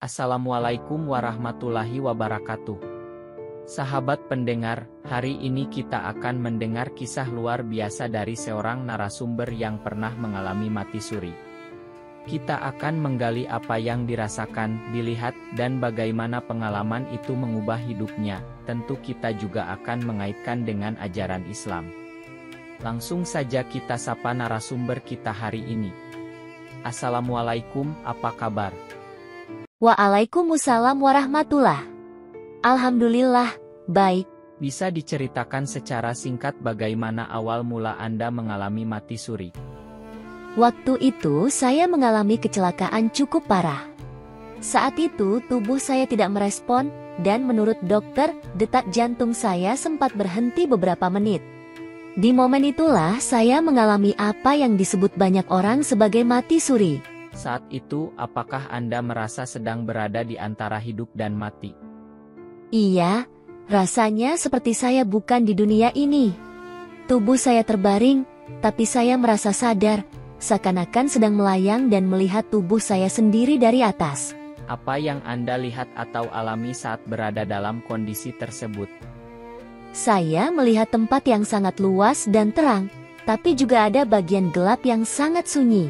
Assalamualaikum warahmatullahi wabarakatuh. Sahabat pendengar, hari ini kita akan mendengar kisah luar biasa dari seorang narasumber yang pernah mengalami mati suri. Kita akan menggali apa yang dirasakan, dilihat, dan bagaimana pengalaman itu mengubah hidupnya. Tentu kita juga akan mengaitkan dengan ajaran Islam. Langsung saja kita sapa narasumber kita hari ini. Assalamualaikum, apa kabar? Waalaikumsalam warahmatullah. Alhamdulillah, baik. Bisa diceritakan secara singkat bagaimana awal mula Anda mengalami mati suri? Waktu itu saya mengalami kecelakaan cukup parah. Saat itu tubuh saya tidak merespon, dan menurut dokter, detak jantung saya sempat berhenti beberapa menit. Di momen itulah saya mengalami apa yang disebut banyak orang sebagai mati suri. Saat itu, apakah Anda merasa sedang berada di antara hidup dan mati? Iya, rasanya seperti saya bukan di dunia ini. Tubuh saya terbaring, tapi saya merasa sadar, seakan-akan sedang melayang dan melihat tubuh saya sendiri dari atas. Apa yang Anda lihat atau alami saat berada dalam kondisi tersebut? Saya melihat tempat yang sangat luas dan terang, tapi juga ada bagian gelap yang sangat sunyi.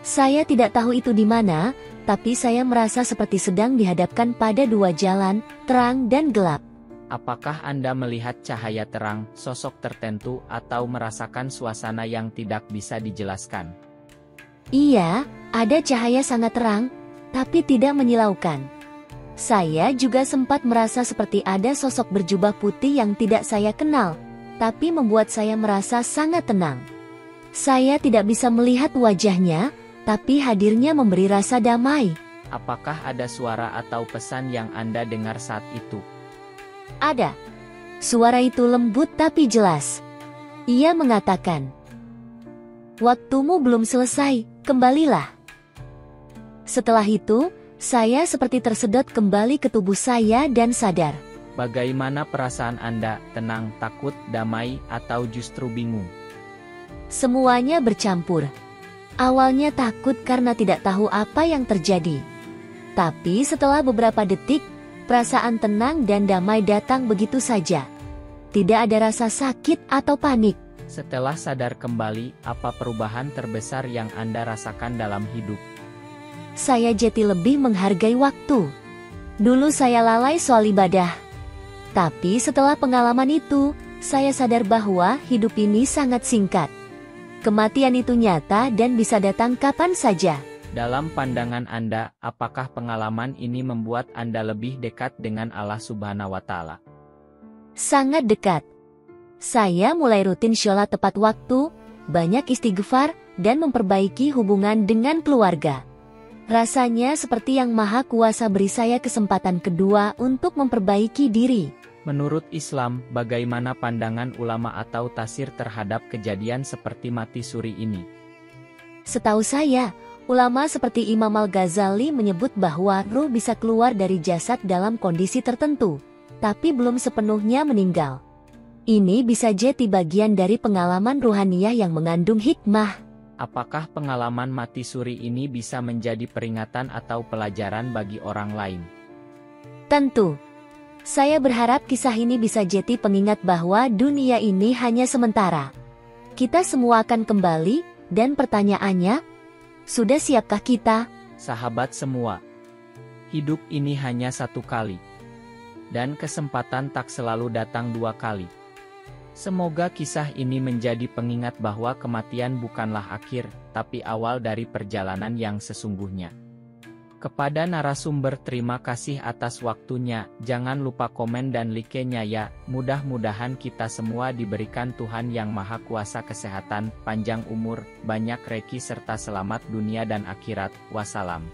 Saya tidak tahu itu di mana, tapi saya merasa seperti sedang dihadapkan pada dua jalan, terang dan gelap. Apakah Anda melihat cahaya terang, sosok tertentu, atau merasakan suasana yang tidak bisa dijelaskan? Iya, ada cahaya sangat terang, tapi tidak menyilaukan. Saya juga sempat merasa seperti ada sosok berjubah putih yang tidak saya kenal, tapi membuat saya merasa sangat tenang. Saya tidak bisa melihat wajahnya, tapi hadirnya memberi rasa damai. Apakah ada suara atau pesan yang Anda dengar saat itu? Ada. Suara itu lembut tapi jelas. Ia mengatakan, "Waktumu belum selesai, kembalilah." Setelah itu, saya seperti tersedot kembali ke tubuh saya dan sadar. Bagaimana perasaan Anda? Tenang, takut, damai, atau justru bingung? Semuanya bercampur. Awalnya takut karena tidak tahu apa yang terjadi. Tapi setelah beberapa detik, perasaan tenang dan damai datang begitu saja. Tidak ada rasa sakit atau panik. Setelah sadar kembali, apa perubahan terbesar yang Anda rasakan dalam hidup? Saya jadi lebih menghargai waktu. Dulu saya lalai soal ibadah. Tapi setelah pengalaman itu, saya sadar bahwa hidup ini sangat singkat. Kematian itu nyata dan bisa datang kapan saja. Dalam pandangan Anda, apakah pengalaman ini membuat Anda lebih dekat dengan Allah Subhanahu wa Ta'ala? Sangat dekat. Saya mulai rutin sholat tepat waktu, banyak istighfar, dan memperbaiki hubungan dengan keluarga. Rasanya seperti Yang Maha Kuasa beri saya kesempatan kedua untuk memperbaiki diri. Menurut Islam, bagaimana pandangan ulama atau tafsir terhadap kejadian seperti mati suri ini? Setahu saya, ulama seperti Imam Al-Ghazali menyebut bahwa ruh bisa keluar dari jasad dalam kondisi tertentu, tapi belum sepenuhnya meninggal. Ini bisa jadi bagian dari pengalaman ruhaniyah yang mengandung hikmah. Apakah pengalaman mati suri ini bisa menjadi peringatan atau pelajaran bagi orang lain? Tentu. Saya berharap kisah ini bisa jadi pengingat bahwa dunia ini hanya sementara. Kita semua akan kembali, dan pertanyaannya, sudah siapkah kita? Sahabat semua, hidup ini hanya satu kali. Dan kesempatan tak selalu datang dua kali. Semoga kisah ini menjadi pengingat bahwa kematian bukanlah akhir, tapi awal dari perjalanan yang sesungguhnya. Kepada narasumber terima kasih atas waktunya, jangan lupa komen dan like-nya ya, mudah-mudahan kita semua diberikan Tuhan Yang Maha Kuasa kesehatan, panjang umur, banyak rezeki serta selamat dunia dan akhirat, wassalam.